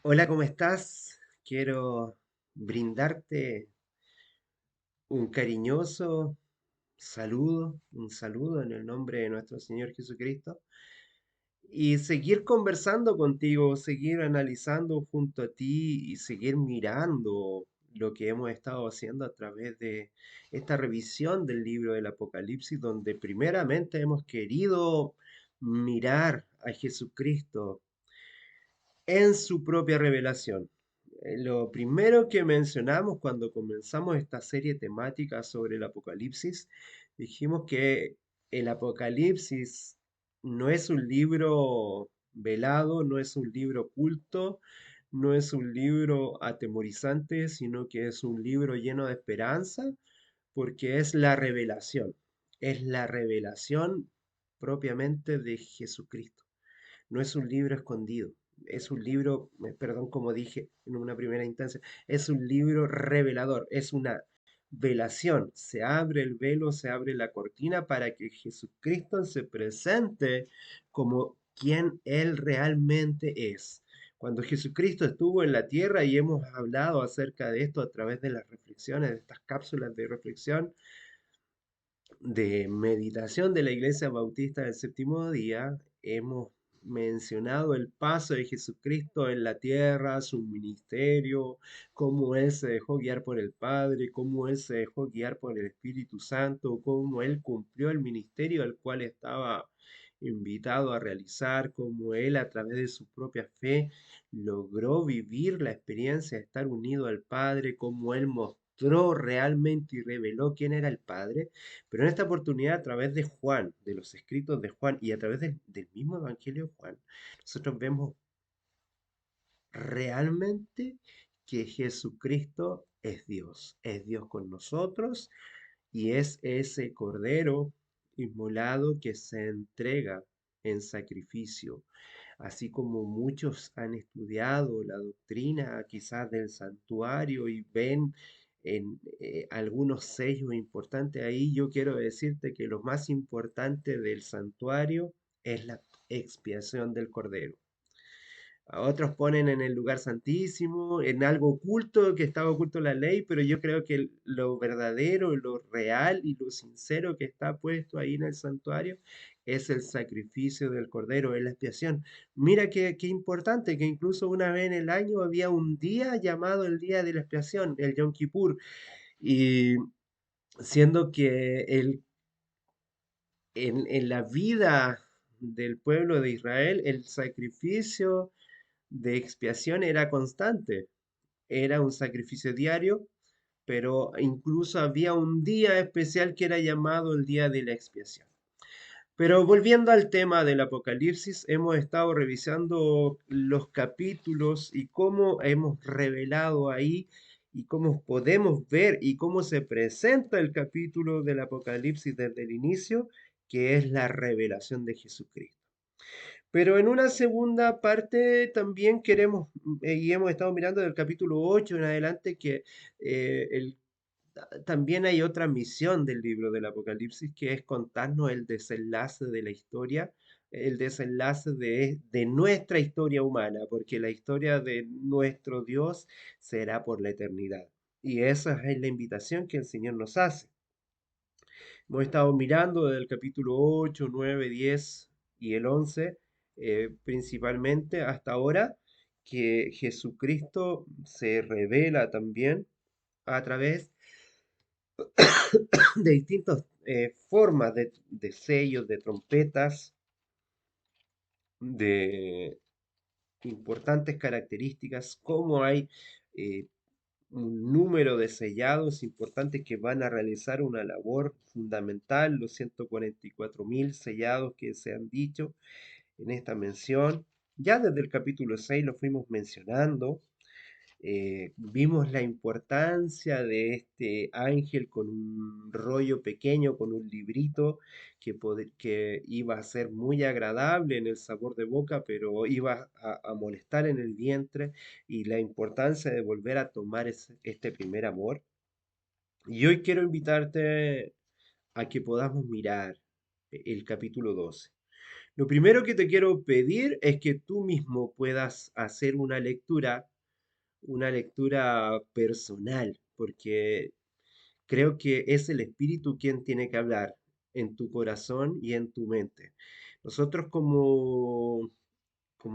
Hola, ¿cómo estás? Quiero brindarte un cariñoso saludo, un saludo en el nombre de nuestro Señor Jesucristo y seguir conversando contigo, seguir analizando junto a ti y seguir mirando lo que hemos estado haciendo a través de esta revisión del libro del Apocalipsis, donde primeramente hemos querido mirar a Jesucristo en su propia revelación. Lo primero que mencionamos cuando comenzamos esta serie temática sobre el Apocalipsis, dijimos que el Apocalipsis no es un libro velado, no es un libro oculto, no es un libro atemorizante, sino que es un libro lleno de esperanza, porque es la revelación propiamente de Jesucristo. No es un libro escondido, es un libro, perdón, como dije en una primera instancia, es un libro revelador, es una velación. Se abre el velo, se abre la cortina para que Jesucristo se presente como quien Él realmente es. Cuando Jesucristo estuvo en la tierra y hemos hablado acerca de esto a través de las reflexiones, de estas cápsulas de reflexión, de meditación de la Iglesia Bautista del Séptimo Día, hemos mencionado el paso de Jesucristo en la tierra, su ministerio, cómo Él se dejó guiar por el Padre, cómo Él se dejó guiar por el Espíritu Santo, cómo Él cumplió el ministerio al cual estaba invitado a realizar, cómo Él a través de su propia fe logró vivir la experiencia de estar unido al Padre, cómo Él mostró realmente y reveló quién era el Padre, pero en esta oportunidad, a través de Juan, de los escritos de Juan y a través del mismo Evangelio de Juan, nosotros vemos realmente que Jesucristo es Dios con nosotros y es ese Cordero inmolado que se entrega en sacrificio. Así como muchos han estudiado la doctrina quizás del santuario y ven en algunos sellos importantes ahí, yo quiero decirte que lo más importante del santuario es la expiación del Cordero. A otros ponen en el lugar santísimo, en algo oculto, que estaba oculto en la ley, pero yo creo que lo verdadero, lo real y lo sincero que está puesto ahí en el santuario es el sacrificio del cordero, es la expiación. Mira qué importante, que incluso una vez en el año había un día llamado el día de la expiación, el Yom Kippur, y siendo que en la vida del pueblo de Israel, el sacrificio de expiación era constante, era un sacrificio diario, pero incluso había un día especial que era llamado el día de la expiación. Pero volviendo al tema del Apocalipsis, hemos estado revisando los capítulos y cómo hemos revelado ahí y cómo podemos ver y cómo se presenta el capítulo del Apocalipsis desde el inicio, que es la revelación de Jesucristo. Pero en una segunda parte también queremos, y hemos estado mirando del capítulo 8 en adelante, que también hay otra misión del libro del Apocalipsis, que es contarnos el desenlace de la historia, el desenlace de nuestra historia humana, porque la historia de nuestro Dios será por la eternidad. Y esa es la invitación que el Señor nos hace. Hemos estado mirando desde el capítulo 8, 9, 10 y el 11, principalmente hasta ahora, que Jesucristo se revela también a través de distintas formas de sellos, de trompetas, de importantes características, como hay eh, un número de sellados importantes que van a realizar una labor fundamental, los 144.000 sellados que se han dicho en esta mención. Ya desde el capítulo 6 lo fuimos mencionando. Vimos la importancia de este ángel con un rollo pequeño, con un librito que iba a ser muy agradable en el sabor de boca, pero iba a molestar en el vientre, y la importancia de volver a tomar este primer amor. Y hoy quiero invitarte a que podamos mirar el capítulo 12. Lo primero que te quiero pedir es que tú mismo puedas hacer una lectura personal, porque creo que es el Espíritu quien tiene que hablar en tu corazón y en tu mente. Nosotros como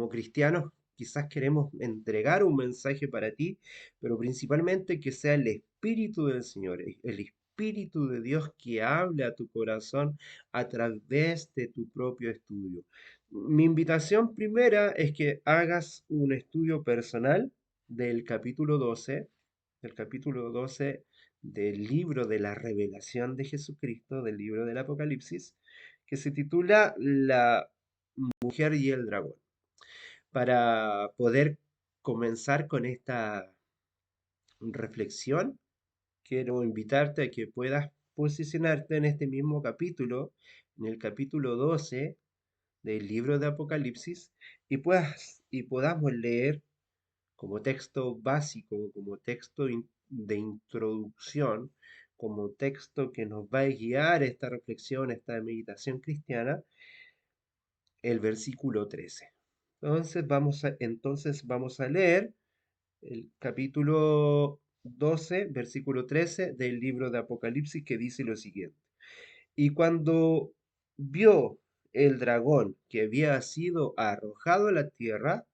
cristianos quizás queremos entregar un mensaje para ti, pero principalmente que sea el Espíritu del Señor, el Espíritu de Dios que hable a tu corazón a través de tu propio estudio. Mi invitación primera es que hagas un estudio personal del capítulo 12, del capítulo 12 del libro de la revelación de Jesucristo, del libro del Apocalipsis, que se titula La mujer y el dragón. Para poder comenzar con esta reflexión, quiero invitarte a que puedas posicionarte en este mismo capítulo, en el capítulo 12 del libro de Apocalipsis, y podamos leer como texto básico, como texto de introducción, como texto que nos va a guiar esta reflexión, esta meditación cristiana, el versículo 13. Entonces vamos a leer el capítulo 12, versículo 13 del libro de Apocalipsis, que dice lo siguiente. Y cuando vio el dragón que había sido arrojado a la tierra,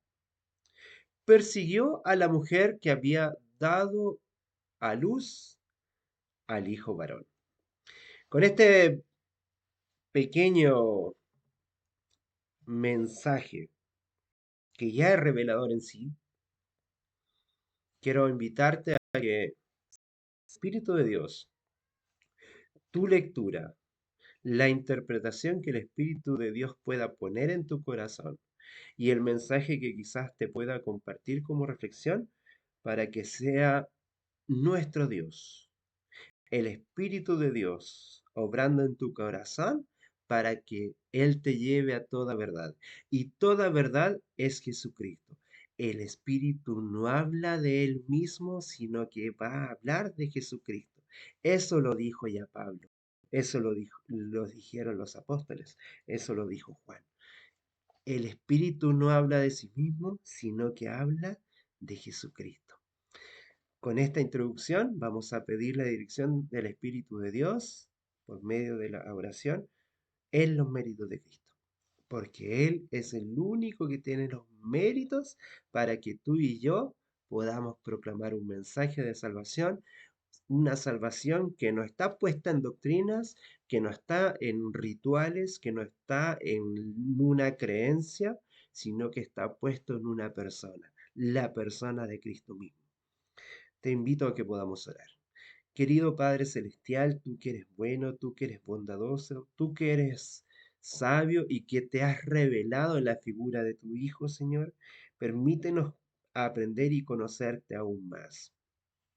persiguió a la mujer que había dado a luz al hijo varón. Con este pequeño mensaje, que ya es revelador en sí, quiero invitarte a que, Espíritu de Dios, tu lectura, la interpretación que el Espíritu de Dios pueda poner en tu corazón y el mensaje que quizás te pueda compartir como reflexión para que sea nuestro Dios, el Espíritu de Dios, obrando en tu corazón para que Él te lleve a toda verdad. Y toda verdad es Jesucristo. El Espíritu no habla de Él mismo, sino que va a hablar de Jesucristo. Eso lo dijo ya Pablo. Eso lo dijeron los apóstoles. Eso lo dijo Juan. El Espíritu no habla de sí mismo, sino que habla de Jesucristo. Con esta introducción vamos a pedir la dirección del Espíritu de Dios por medio de la oración en los méritos de Cristo, porque Él es el único que tiene los méritos para que tú y yo podamos proclamar un mensaje de salvación, una salvación que no está puesta en doctrinas, que no está en rituales, que no está en una creencia, sino que está puesto en una persona, la persona de Cristo mismo. Te invito a que podamos orar. Querido Padre Celestial, tú que eres bueno, tú que eres bondadoso, tú que eres sabio y que te has revelado en la figura de tu Hijo, Señor, permítenos aprender y conocerte aún más.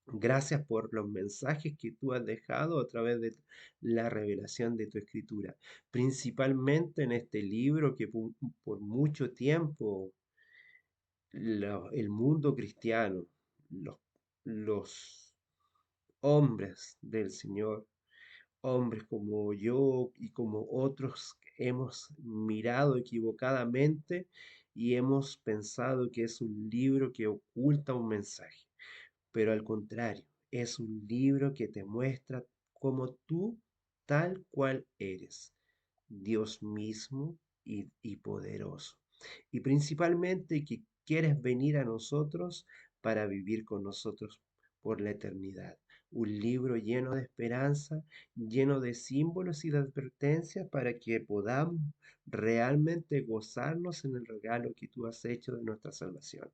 Gracias por los mensajes que tú has dejado a través de la revelación de tu escritura, principalmente en este libro que por mucho tiempo el mundo cristiano, los, los hombres del Señor, hombres como yo y como otros, hemos mirado equivocadamente y hemos pensado que es un libro que oculta un mensaje, pero al contrario, es un libro que te muestra cómo tú, tal cual eres, Dios mismo y poderoso. Y principalmente que quieres venir a nosotros para vivir con nosotros por la eternidad. Un libro lleno de esperanza, lleno de símbolos y de advertencias para que podamos realmente gozarnos en el regalo que tú has hecho de nuestra salvación.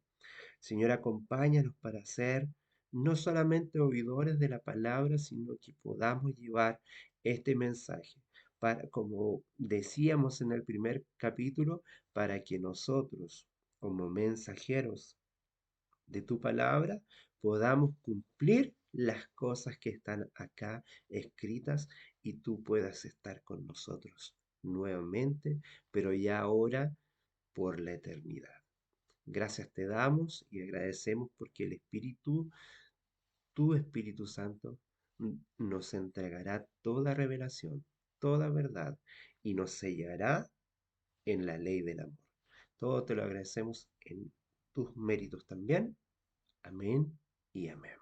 Señor, acompáñanos para ser no solamente oidores de la palabra, sino que podamos llevar este mensaje para, como decíamos en el primer capítulo, para que nosotros, como mensajeros de tu palabra, podamos cumplir las cosas que están acá escritas y tú puedas estar con nosotros nuevamente, pero ya ahora por la eternidad. Gracias te damos y agradecemos porque el Espíritu, tu Espíritu Santo, nos entregará toda revelación, toda verdad y nos sellará en la ley del amor. Todo te lo agradecemos en tus méritos también. Amén y amén.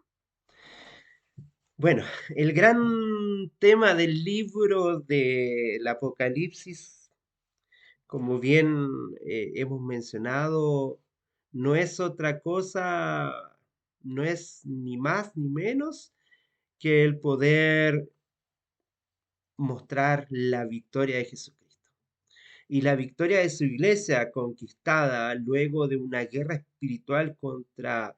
Bueno, el gran tema del libro del Apocalipsis, como bien hemos mencionado, no es otra cosa, no es ni más ni menos que el poder mostrar la victoria de Jesucristo y la victoria de su iglesia conquistada luego de una guerra espiritual contra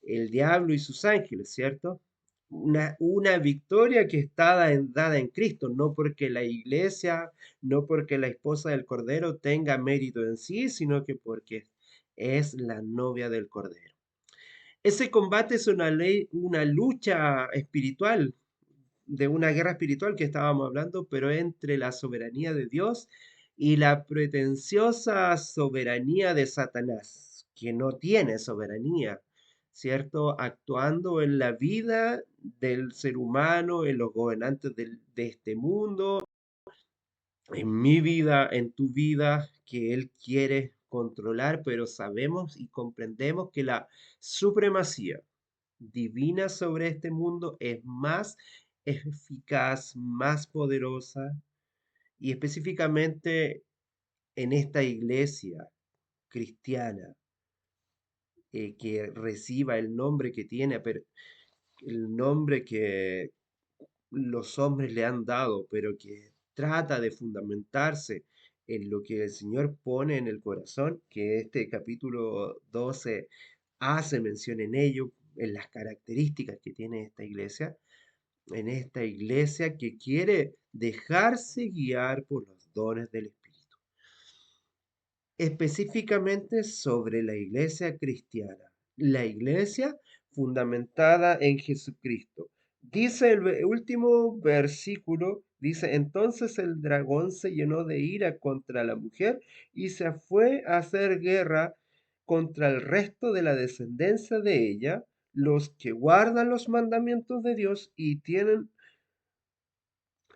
el diablo y sus ángeles, ¿cierto? Una victoria que está dada en Cristo, no porque la iglesia, no porque la esposa del Cordero tenga mérito en sí, sino que porque es la novia del Cordero. Ese combate es una lucha espiritual, de una guerra espiritual que estábamos hablando, pero entre la soberanía de Dios y la pretenciosa soberanía de Satanás, que no tiene soberanía, ¿cierto? Actuando en la vida del ser humano, en los gobernantes de este mundo, en mi vida, en tu vida, que Él quiere controlar, pero sabemos y comprendemos que la supremacía divina sobre este mundo es más eficaz, más poderosa y específicamente en esta iglesia cristiana que reciba el nombre que tiene, pero el nombre que los hombres le han dado, pero que trata de fundamentarse en lo que el Señor pone en el corazón, que este capítulo 12 hace mención en ello, en las características que tiene esta iglesia, en esta iglesia que quiere dejarse guiar por los dones del Espíritu, específicamente sobre la iglesia cristiana, la iglesia fundamentada en Jesucristo. Dice el último versículo, dice, entonces el dragón se llenó de ira contra la mujer y se fue a hacer guerra contra el resto de la descendencia de ella, los que guardan los mandamientos de Dios y tienen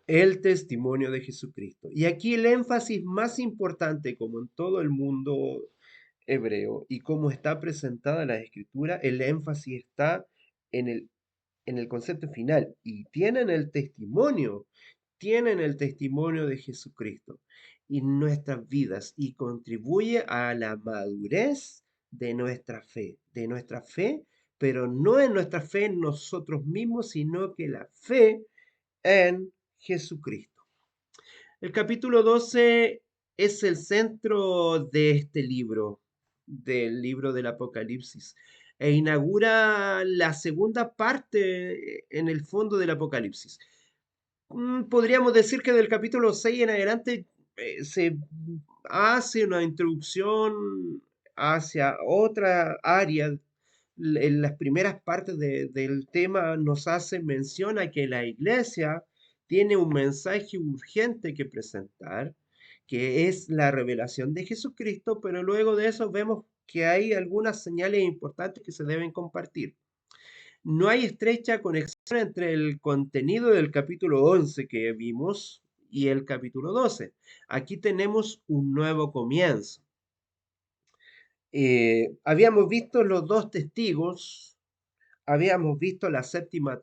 el testimonio de Jesucristo. Y aquí el énfasis más importante, como en todo el mundo hebreo y como está presentada la escritura, el énfasis está en el concepto final. Y tienen el testimonio de Jesucristo en nuestras vidas y contribuye a la madurez de nuestra fe, pero no en nuestra fe en nosotros mismos, sino que la fe en Jesucristo. El capítulo 12 es el centro de este libro, del libro del Apocalipsis, e inaugura la segunda parte en el fondo del Apocalipsis. Podríamos decir que del capítulo 6 en adelante se hace una introducción hacia otra área. En las primeras partes del tema nos hace mención a que la iglesia tiene un mensaje urgente que presentar, que es la revelación de Jesucristo, pero luego de eso vemos que hay algunas señales importantes que se deben compartir. No hay estrecha conexión entre el contenido del capítulo 11 que vimos y el capítulo 12. Aquí tenemos un nuevo comienzo. Habíamos visto los dos testigos, habíamos visto la séptima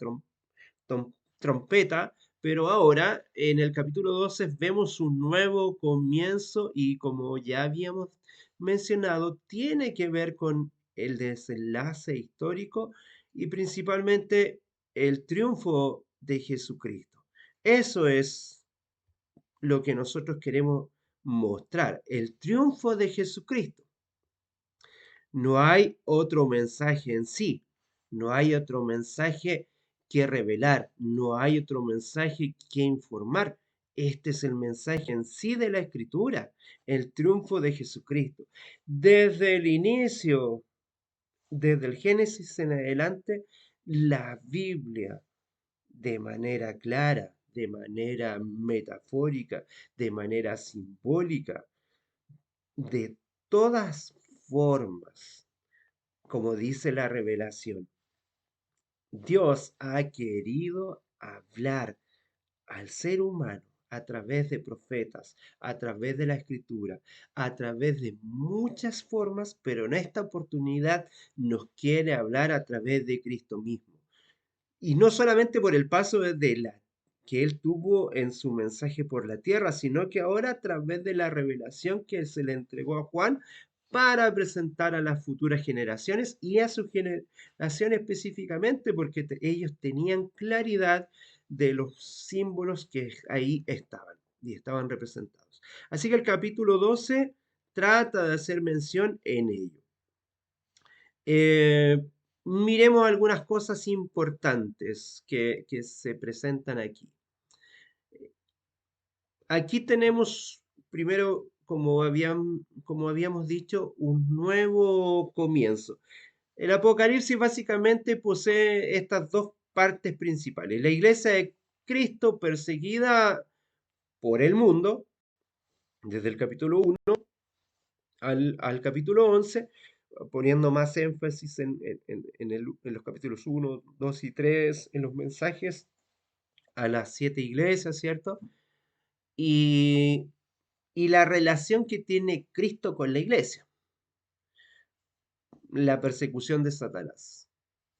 trompeta, pero ahora en el capítulo 12 vemos un nuevo comienzo y como ya habíamos mencionado, tiene que ver con el desenlace histórico y principalmente el triunfo de Jesucristo. Eso es lo que nosotros queremos mostrar, el triunfo de Jesucristo. No hay otro mensaje en sí, no hay otro mensaje que revelar, no hay otro mensaje que informar. Este es el mensaje en sí de la Escritura, el triunfo de Jesucristo. Desde el inicio, desde el Génesis en adelante, la Biblia, de manera clara, de manera metafórica, de manera simbólica, de todas formas, como dice la revelación, Dios ha querido hablar al ser humano, a través de profetas, a través de la escritura, a través de muchas formas, pero en esta oportunidad nos quiere hablar a través de Cristo mismo. Y no solamente por el paso de la que él tuvo en su mensaje por la tierra, sino que ahora a través de la revelación que se le entregó a Juan para presentar a las futuras generaciones y a su generación específicamente, porque ellos tenían claridad de los símbolos que ahí estaban y estaban representados. Así que el capítulo 12 trata de hacer mención en ello. Eh, Miremos algunas cosas importantes que se presentan aquí. Aquí tenemos, primero, como habíamos dicho, un nuevo comienzo. El Apocalipsis básicamente posee estas dos partes principales. La iglesia de Cristo perseguida por el mundo, desde el capítulo 1 al capítulo 11, poniendo más énfasis en los capítulos 1, 2 y 3, en los mensajes a las 7 iglesias, ¿cierto? Y, y la relación que tiene Cristo con la iglesia, la persecución de Satanás,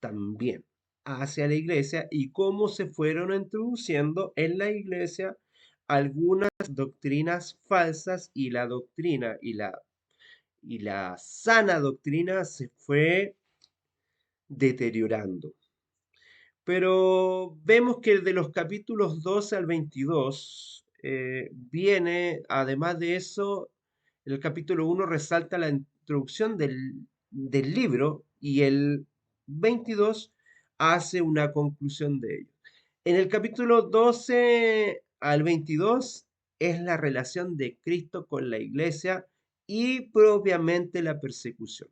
también hacia la iglesia y cómo se fueron introduciendo en la iglesia algunas doctrinas falsas y la doctrina y la sana doctrina se fue deteriorando. Pero vemos que de los capítulos 12 al 22 viene, además de eso, el capítulo 1 resalta la introducción del libro y el 22 hace una conclusión de ello. En el capítulo 12 al 22 es la relación de Cristo con la iglesia y propiamente la persecución.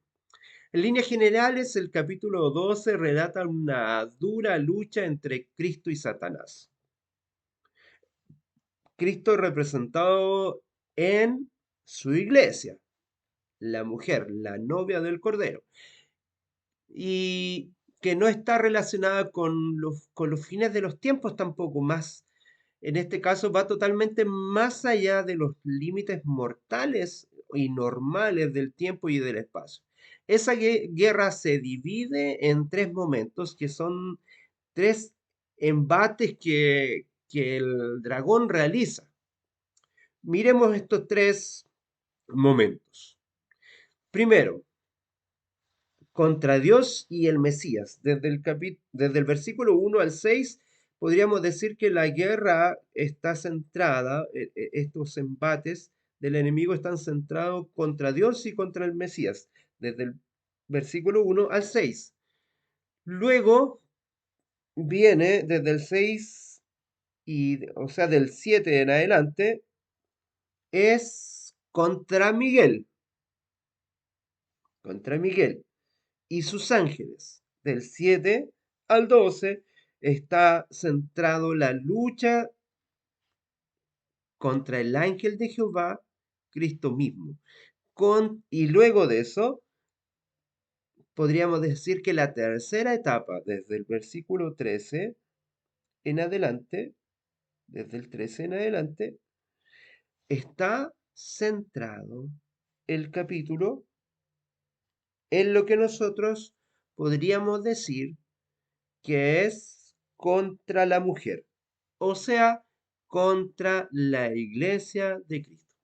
En líneas generales, el capítulo 12 relata una dura lucha entre Cristo y Satanás. Cristo representado en su iglesia, la mujer, la novia del Cordero, y que no está relacionada con los fines de los tiempos tampoco, más. En este caso va totalmente más allá de los límites mortales y normales del tiempo y del espacio. Esa guerra se divide en tres momentos, que son tres embates que el dragón realiza. Miremos estos tres momentos. Primero, contra Dios y el Mesías. Desde el versículo 1 al 6 podríamos decir que la guerra está centrada, estos embates del enemigo están centrados contra Dios y contra el Mesías, desde el versículo 1 al 6. Luego viene desde el 6 o sea, del 7 en adelante, es contra Miguel y sus ángeles. Del 7 al 12 está centrado la lucha contra el ángel de Jehová, Cristo mismo. Y luego de eso, podríamos decir que la tercera etapa, desde el versículo 13 en adelante, desde el 13 en adelante, está centrado el capítulo en lo que nosotros podríamos decir que es contra la mujer, o sea, contra la iglesia de Cristo.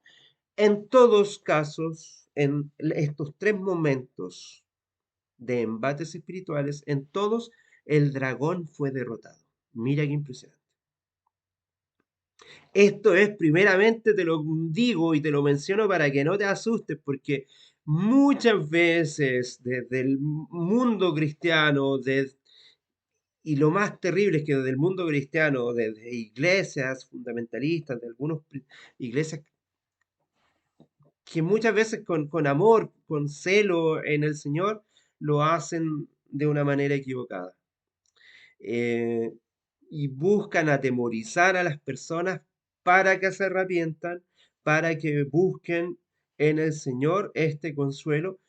En todos casos, en estos tres momentos de embates espirituales, en todos el dragón fue derrotado. Mira qué impresionante. Esto es, primeramente, te lo digo y te lo menciono para que no te asustes, porque muchas veces desde el mundo cristiano, y lo más terrible es que desde el mundo cristiano, desde iglesias fundamentalistas, de algunas iglesias que muchas veces con amor, con celo en el Señor, lo hacen de una manera equivocada. eh, y buscan atemorizar a las personas para que se arrepientan, para que busquen en el Señor este consuelo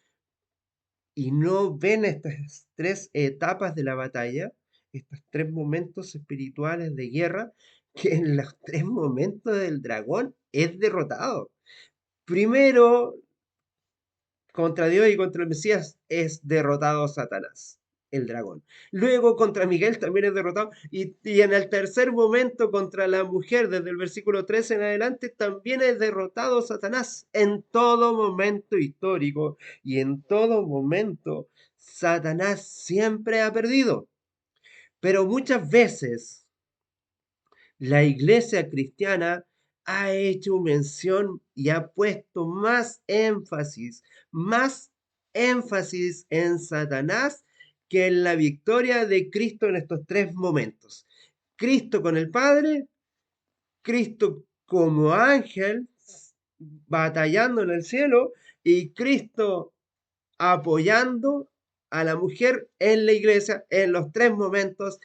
y no ven estas tres etapas de la batalla, estos tres momentos espirituales de guerra que en los tres momentos del dragón es derrotado. Primero, contra Dios y contra el Mesías es derrotado Satanás, el dragón. Luego contra Miguel también es derrotado. Y en el tercer momento contra la mujer, desde el versículo 13 en adelante, también es derrotado Satanás. En todo momento histórico y en todo momento, Satanás siempre ha perdido. Pero muchas veces la iglesia cristiana ha hecho mención y ha puesto más énfasis en Satanás que en la victoria de Cristo en estos tres momentos. Cristo con el Padre, Cristo como ángel batallando en el cielo y Cristo apoyando a la mujer en la iglesia en los tres momentos.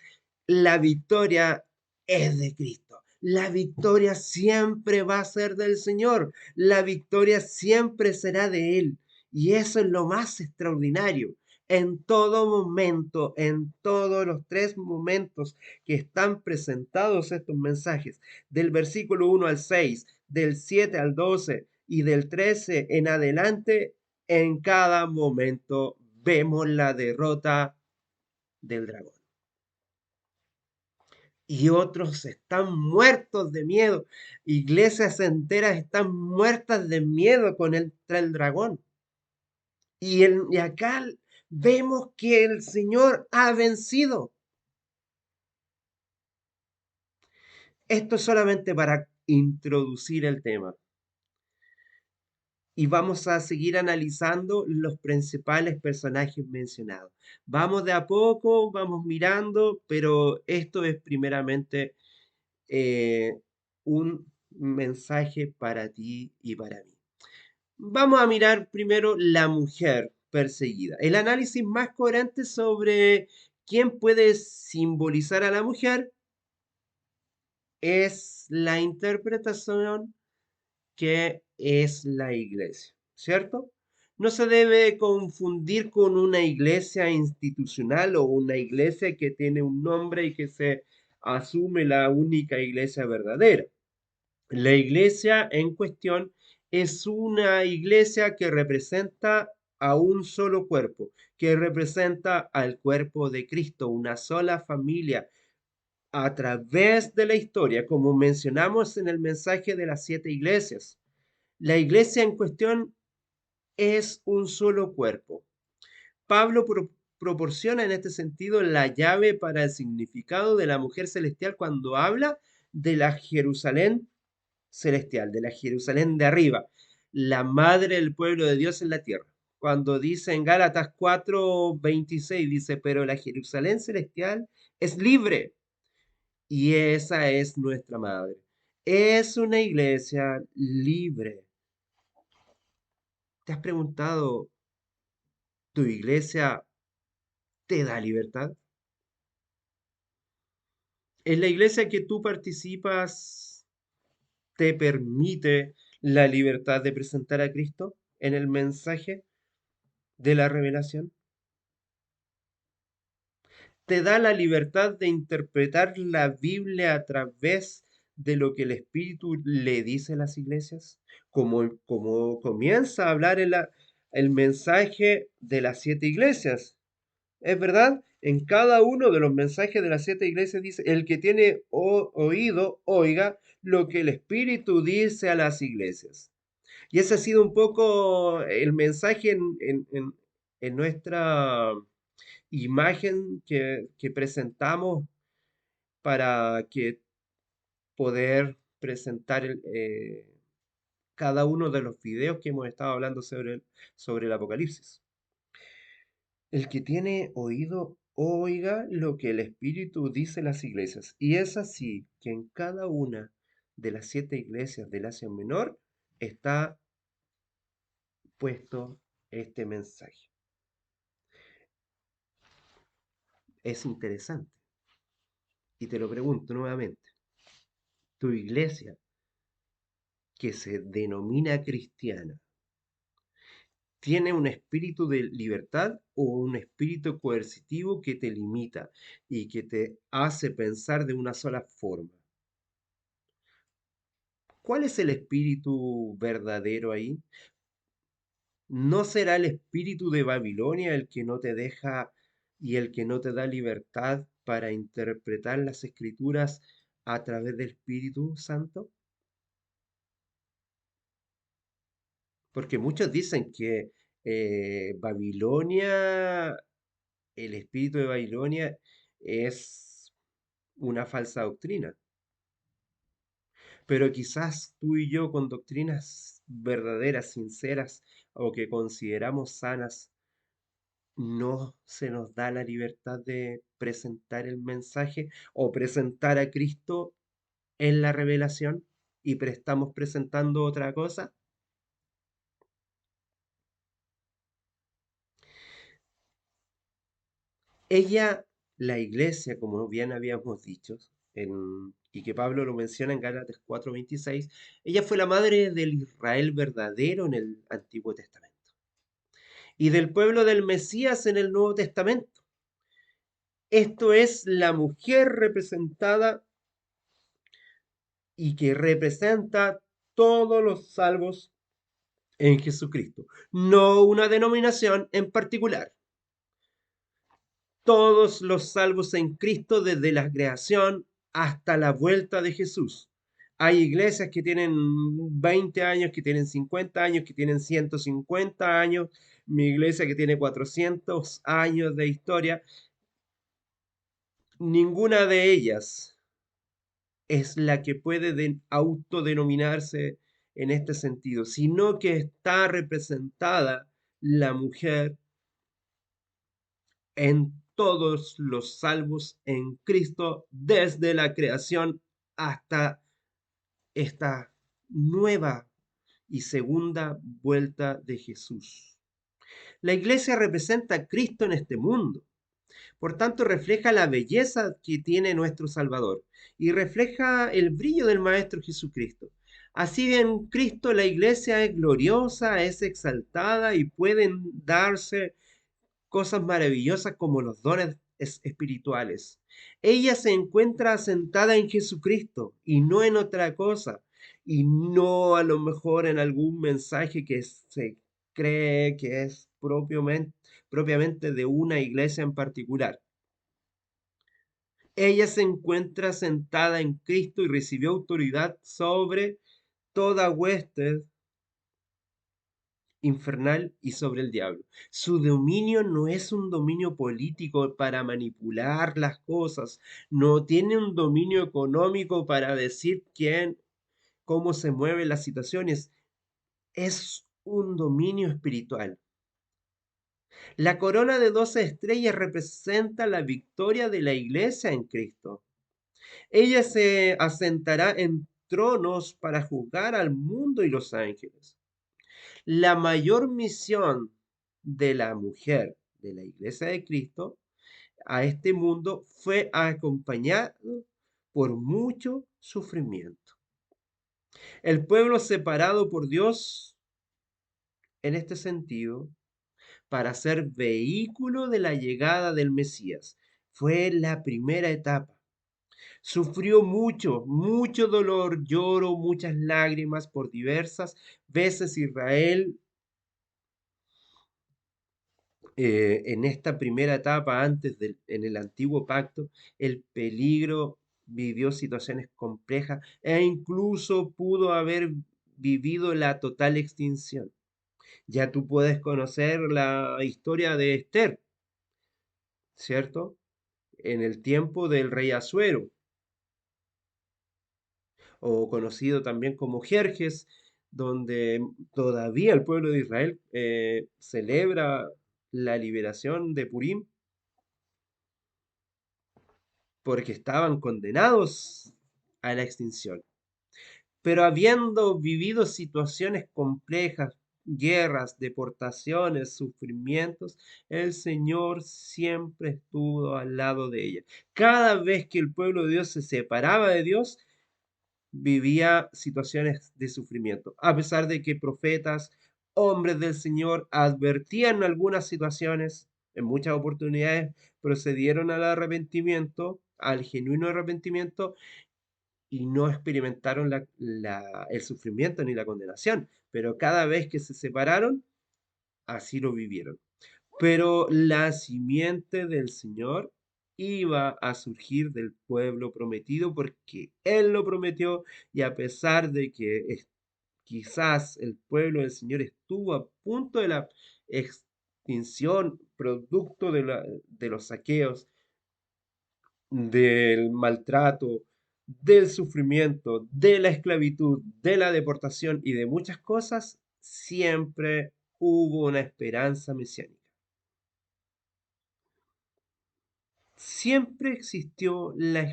La victoria es de Cristo. La victoria siempre va a ser del Señor. La victoria siempre será de Él. Y eso es lo más extraordinario. En todo momento, en todos los tres momentos que están presentados estos mensajes, del versículo 1 al 6, del 7 al 12 y del 13 en adelante, en cada momento vemos la derrota del dragón. Y otros están muertos de miedo. Iglesias enteras están muertas de miedo contra el dragón. Y acá vemos que el Señor ha vencido. Esto es solamente para introducir el tema. Y vamos a seguir analizando los principales personajes mencionados. Vamos de a poco, vamos mirando, pero esto es primeramente eh, un mensaje para ti y para mí. Vamos a mirar primero la mujer perseguida. El análisis más coherente sobre quién puede simbolizar a la mujer es la interpretación que es la iglesia, ¿cierto? No se debe confundir con una iglesia institucional o una iglesia que tiene un nombre y que se asume la única iglesia verdadera. La iglesia en cuestión es una iglesia que representa a un solo cuerpo, que representa al cuerpo de Cristo, una sola familia, a través de la historia, como mencionamos en el mensaje de las siete iglesias. La iglesia en cuestión es un solo cuerpo. Pablo proporciona en este sentido la llave para el significado de la mujer celestial cuando habla de la Jerusalén celestial, de la Jerusalén de arriba, la madre del pueblo de Dios en la tierra. Cuando dice en Gálatas 4:26, dice, pero la Jerusalén celestial es libre y esa es nuestra madre. Es una iglesia libre. ¿Te has preguntado, tu iglesia te da libertad? ¿En la iglesia que tú participas te permite la libertad de presentar a Cristo en el mensaje de la revelación? ¿Te da la libertad de interpretar la Biblia a través de lo que el Espíritu le dice a las iglesias? Como comienza a hablar el mensaje de las siete iglesias. ¿Es verdad? En cada uno de los mensajes de las siete iglesias dice, el que tiene oído, oiga lo que el Espíritu dice a las iglesias. Y ese ha sido un poco el mensaje en nuestra imagen que presentamos para que poder presentar cada uno de los videos que hemos estado hablando sobre el Apocalipsis. El que tiene oído, oiga lo que el Espíritu dice a las iglesias. Y es así que en cada una de las siete iglesias del Asia Menor está puesto este mensaje. Es interesante. Y te lo pregunto nuevamente. ¿Tu iglesia, que se denomina cristiana, tiene un espíritu de libertad o un espíritu coercitivo que te limita y que te hace pensar de una sola forma? ¿Cuál es el espíritu verdadero ahí? ¿No será el espíritu de Babilonia el que no te deja y el que no te da libertad para interpretar las escrituras a través del Espíritu Santo? Porque muchos dicen que Babilonia, el espíritu de Babilonia es una falsa doctrina. Pero quizás tú y yo con doctrinas verdaderas, sinceras o que consideramos sanas, no se nos da la libertad de presentar el mensaje o presentar a Cristo en la revelación y estamos presentando otra cosa. Ella, la iglesia, como bien habíamos dicho, y que Pablo lo menciona en Gálatas 4:26, ella fue la madre del Israel verdadero en el Antiguo Testamento y del pueblo del Mesías en el Nuevo Testamento. Esto es la mujer representada y que representa todos los salvos en Jesucristo, no una denominación en particular. Todos los salvos en Cristo desde la creación hasta la vuelta de Jesús. Hay iglesias que tienen 20 años, que tienen 50 años, que tienen 150 años. Mi iglesia que tiene 400 años de historia. Ninguna de ellas es la que puede autodenominarse en este sentido, sino que está representada la mujer en todos los salvos en Cristo desde la creación hasta esta nueva y segunda vuelta de Jesús. La iglesia representa a Cristo en este mundo. Por tanto, refleja la belleza que tiene nuestro Salvador y refleja el brillo del Maestro Jesucristo. Así en Cristo la iglesia es gloriosa, es exaltada y pueden darse cosas maravillosas como los dones espirituales. Ella se encuentra asentada en Jesucristo y no en otra cosa, y no a lo mejor en algún mensaje que se cree que es propiamente de una iglesia en particular. Ella se encuentra sentada en Cristo y recibió autoridad sobre toda hueste infernal y sobre el diablo. Su dominio no es un dominio político para manipular las cosas, no tiene un dominio económico para decir quién, cómo se mueven las situaciones, es un dominio espiritual. La corona de 12 estrellas representa la victoria de la iglesia en Cristo. Ella se asentará en tronos para juzgar al mundo y los ángeles. La mayor misión de la mujer de la Iglesia de Cristo a este mundo fue acompañado por mucho sufrimiento. El pueblo separado por Dios en este sentido para ser vehículo de la llegada del Mesías fue la primera etapa. Sufrió mucho, mucho dolor, lloro, muchas lágrimas por diversas veces Israel en esta primera etapa, en el antiguo pacto, el peligro vivió situaciones complejas e incluso pudo haber vivido la total extinción. Ya tú puedes conocer la historia de Esther, ¿cierto? En el tiempo del rey Asuero, o conocido también como Jerjes, donde todavía el pueblo de Israel celebra la liberación de Purim porque estaban condenados a la extinción. Pero habiendo vivido situaciones complejas, guerras, deportaciones, sufrimientos, el Señor siempre estuvo al lado de ella. Cada vez que el pueblo de Dios se separaba de Dios, vivía situaciones de sufrimiento, a pesar de que profetas, hombres del Señor, advertían algunas situaciones, en muchas oportunidades procedieron al arrepentimiento, al genuino arrepentimiento, y no experimentaron el sufrimiento ni la condenación, pero cada vez que se separaron, así lo vivieron. Pero la simiente del Señor iba a surgir del pueblo prometido porque Él lo prometió y a pesar de que quizás el pueblo del Señor estuvo a punto de la extinción, producto de los saqueos, del maltrato, del sufrimiento, de la esclavitud, de la deportación y de muchas cosas, siempre hubo una esperanza mesiánica. Siempre existió la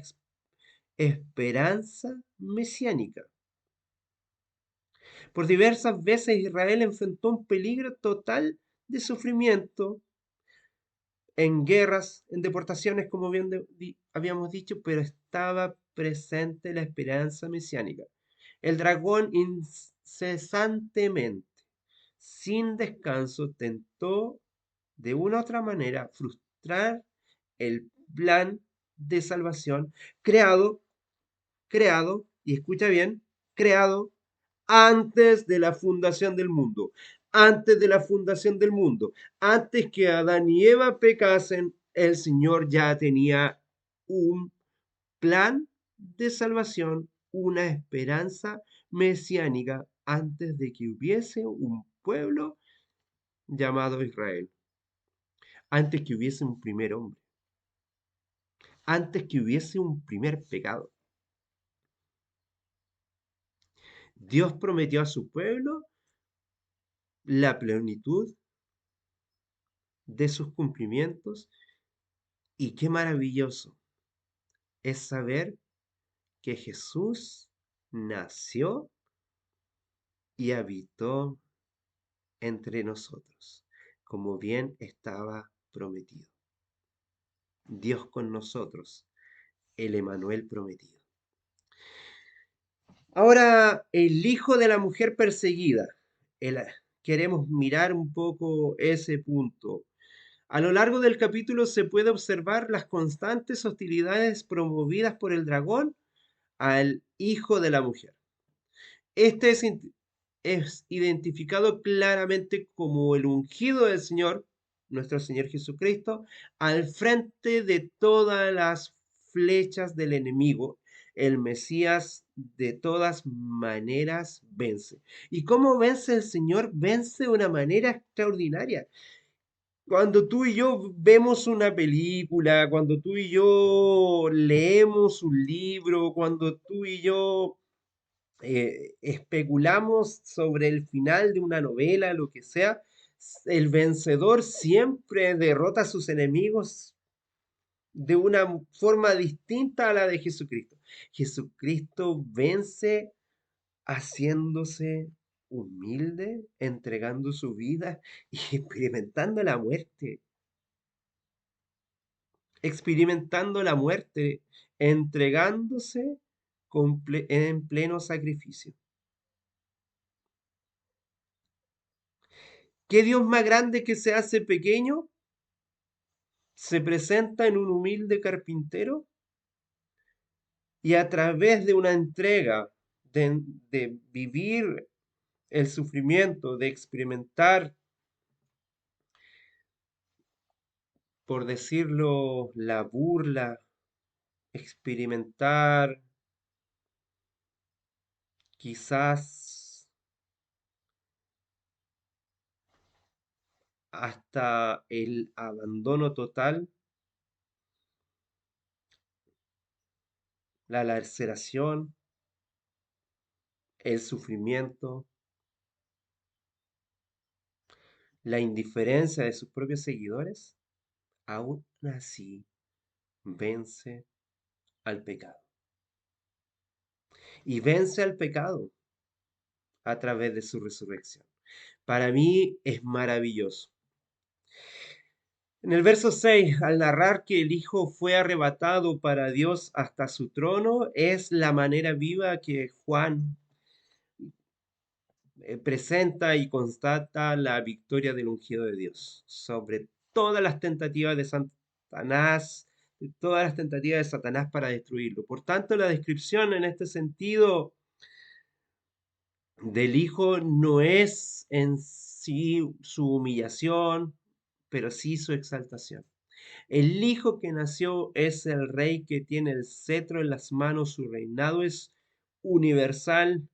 esperanza mesiánica. Por diversas veces Israel enfrentó un peligro total de sufrimiento en guerras, en deportaciones, como bien habíamos dicho, pero estaba presente la esperanza mesiánica. El dragón incesantemente, sin descanso, tentó de una u otra manera frustrar el plan de salvación creado, y escucha bien, creado antes de la fundación del mundo. Antes de la fundación del mundo, antes que Adán y Eva pecasen, el Señor ya tenía un plan de salvación, una esperanza mesiánica antes de que hubiese un pueblo llamado Israel, antes que hubiese un primer hombre, antes que hubiese un primer pecado. Dios prometió a su pueblo la plenitud de sus cumplimientos y qué maravilloso es saber que Jesús nació y habitó entre nosotros, como bien estaba prometido. Dios con nosotros, el Emanuel prometido. Ahora, el hijo de la mujer perseguida. El- Queremos mirar un poco ese punto. A lo largo del capítulo se puede observar las constantes hostilidades promovidas por el dragón al hijo de la mujer. Este es identificado claramente como el ungido del Señor, nuestro Señor Jesucristo, al frente de todas las flechas del enemigo. El Mesías de todas maneras vence. ¿Y cómo vence el Señor? Vence de una manera extraordinaria. Cuando tú y yo vemos una película, cuando tú y yo leemos un libro, cuando tú y yo especulamos sobre el final de una novela, lo que sea, el vencedor siempre derrota a sus enemigos de una forma distinta a la de Jesucristo. Jesucristo vence haciéndose humilde, entregando su vida y experimentando la muerte, entregándose en pleno sacrificio. ¿Qué Dios más grande que se hace pequeño se presenta en un humilde carpintero y a través de una entrega, de vivir el sufrimiento, de experimentar, por decirlo, la burla, experimentar quizás hasta el abandono total, la laceración, el sufrimiento, la indiferencia de sus propios seguidores, aún así vence al pecado. Y vence al pecado a través de su resurrección. Para mí es maravilloso. En el verso 6, al narrar que el Hijo fue arrebatado para Dios hasta su trono, es la manera viva que Juan presenta y constata la victoria del ungido de Dios sobre todas las tentativas de Satanás, de todas las tentativas de Satanás para destruirlo. Por tanto, la descripción en este sentido del Hijo no es en sí su humillación, pero sí su exaltación. El Hijo que nació es el Rey que tiene el cetro en las manos, su reinado es universal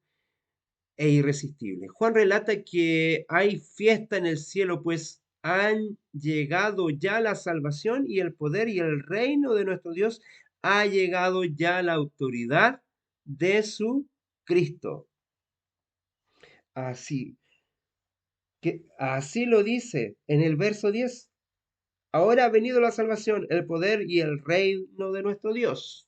e irresistible. Juan relata que hay fiesta en el cielo, pues han llegado ya la salvación y el poder y el reino de nuestro Dios, ha llegado ya la autoridad de su Cristo. Así así lo dice en el verso 10. Ahora ha venido la salvación, el poder y el reino de nuestro Dios.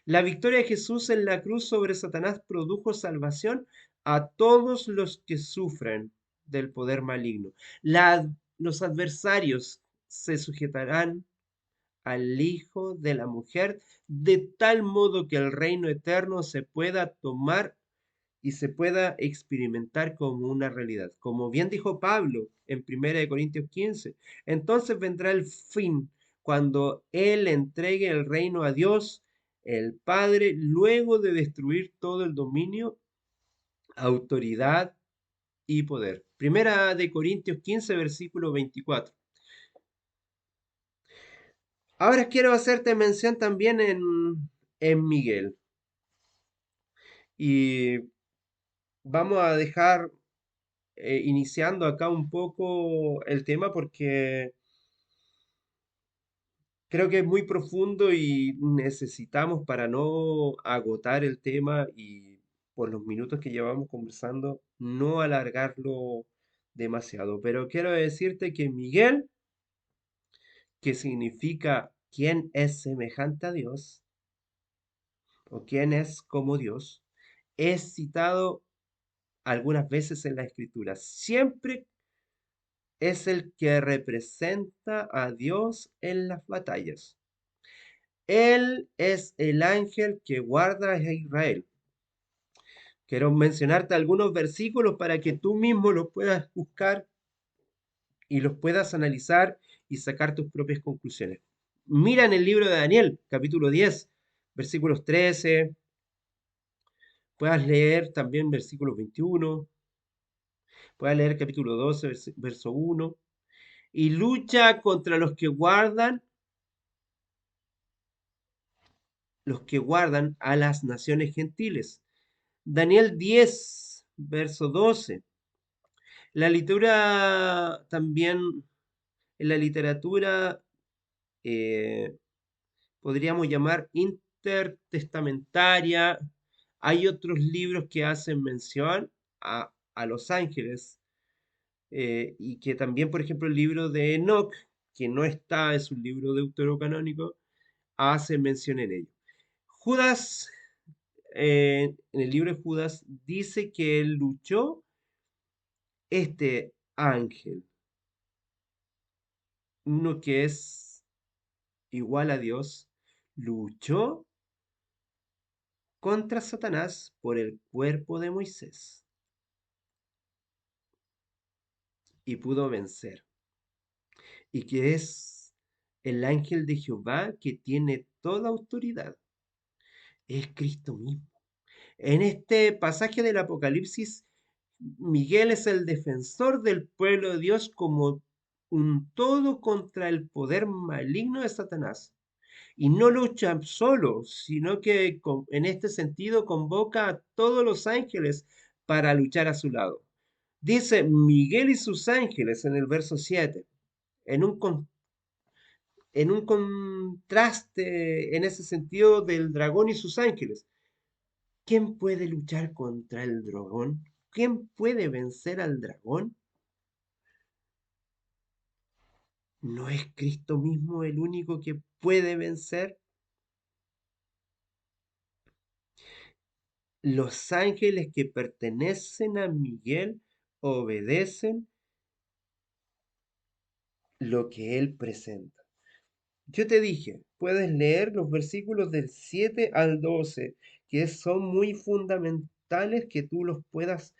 La victoria de Jesús en la cruz sobre Satanás produjo salvación a todos los que sufren del poder maligno. Los adversarios se sujetarán al Hijo de la mujer, de tal modo que el reino eterno se pueda tomar y se pueda experimentar como una realidad. Como bien dijo Pablo en 1 Corintios 15, entonces vendrá el fin cuando Él entregue el reino a Dios, el Padre, luego de destruir todo el dominio, autoridad y poder. 1 Corintios 15, versículo 24. Ahora quiero hacerte mención también en Miguel. Y vamos a dejar iniciando acá un poco el tema porque creo que es muy profundo y necesitamos para no agotar el tema y por los minutos que llevamos conversando, no alargarlo demasiado. Pero quiero decirte que Miguel, que significa quién es semejante a Dios o quién es como Dios, es citado algunas veces en la escritura. Siempre es el que representa a Dios en las batallas. Él es el ángel que guarda a Israel. Quiero mencionarte algunos versículos para que tú mismo los puedas buscar y los puedas analizar y sacar tus propias conclusiones. Mira en el libro de Daniel, capítulo 10, versículos 13. Puedas leer también versículos 21. Puedas leer capítulo 12, verso 1. Y lucha contra los que guardan a las naciones gentiles. Daniel 10, verso 12. La literatura también, en la literatura eh, podríamos llamar intertestamentaria. Hay otros libros que hacen mención a los ángeles y que también, por ejemplo, el libro de Enoch, que no está, es un libro deuterocanónico, hace mención en ello. Judas, en el libro de Judas, dice que él luchó este ángel, uno que es igual a Dios, luchó contra Satanás por el cuerpo de Moisés y pudo vencer. Y que es el ángel de Jehová que tiene toda autoridad. Es Cristo mismo. En este pasaje del Apocalipsis, Miguel es el defensor del pueblo de Dios como un todo contra el poder maligno de Satanás. Y no lucha solo, sino que en este sentido convoca a todos los ángeles para luchar a su lado. Dice Miguel y sus ángeles en el verso 7, en un contraste en ese sentido del dragón y sus ángeles. ¿Quién puede luchar contra el dragón? ¿Quién puede vencer al dragón? ¿No es Cristo mismo el único que puede vencer? Los ángeles que pertenecen a Miguel obedecen lo que él presenta. Yo te dije, puedes leer los versículos del 7 al 12, que son muy fundamentales que tú los puedas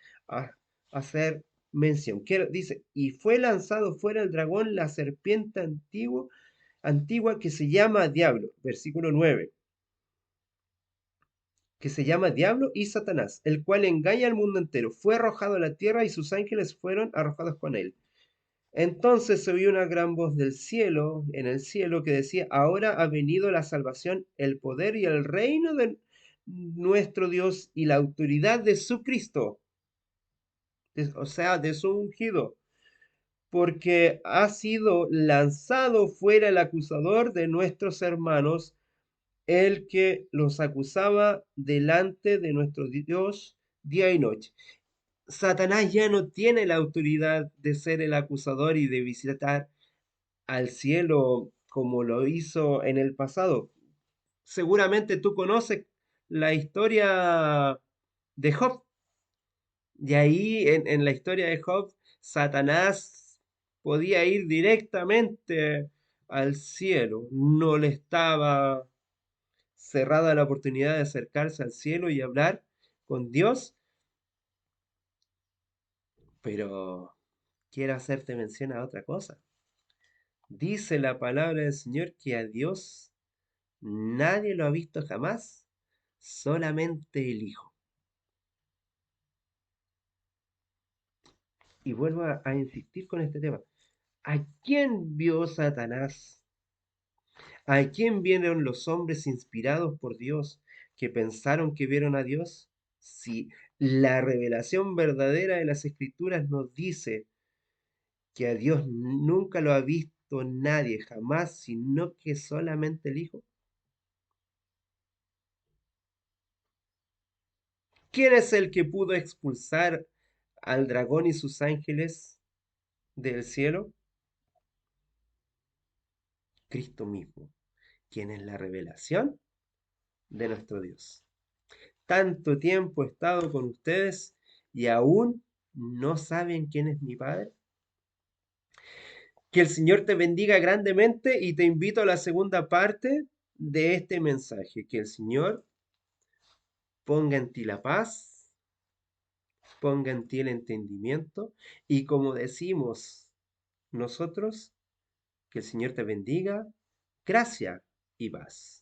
hacer mención. Dice, y fue lanzado fuera el dragón, la serpiente antigua, antigua que se llama diablo, versículo 9, que se llama diablo y Satanás, el cual engaña al mundo entero. Fue arrojado a la tierra y sus ángeles fueron arrojados con él. Entonces se oyó una gran voz del cielo, en el cielo, que decía, ahora ha venido la salvación, el poder y el reino de nuestro Dios y la autoridad de su Cristo, o sea, de su ungido, porque ha sido lanzado fuera el acusador de nuestros hermanos, el que los acusaba delante de nuestro Dios día y noche. Satanás ya no tiene la autoridad de ser el acusador y de visitar al cielo como lo hizo en el pasado. Seguramente tú conoces la historia de Job. Y ahí en la historia de Job, Satanás podía ir directamente al cielo. No le estaba cerrada la oportunidad de acercarse al cielo y hablar con Dios, pero quiero hacerte mención a otra cosa. Dice la palabra del Señor que a Dios nadie lo ha visto jamás, solamente el Hijo. Y vuelvo a insistir con este tema. ¿A quién vio Satanás? ¿A quién vieron los hombres inspirados por Dios que pensaron que vieron a Dios? Si la revelación verdadera de las Escrituras nos dice que a Dios nunca lo ha visto nadie jamás, sino que solamente el Hijo. ¿Quién es el que pudo expulsar al dragón y sus ángeles del cielo? Cristo mismo, quien es la revelación de nuestro Dios. Tanto tiempo he estado con ustedes y aún no saben quién es mi Padre. Que el Señor te bendiga grandemente y te invito a la segunda parte de este mensaje. Que el Señor ponga en ti la paz, ponga en ti el entendimiento y como decimos nosotros, que el Señor te bendiga, gracia y paz.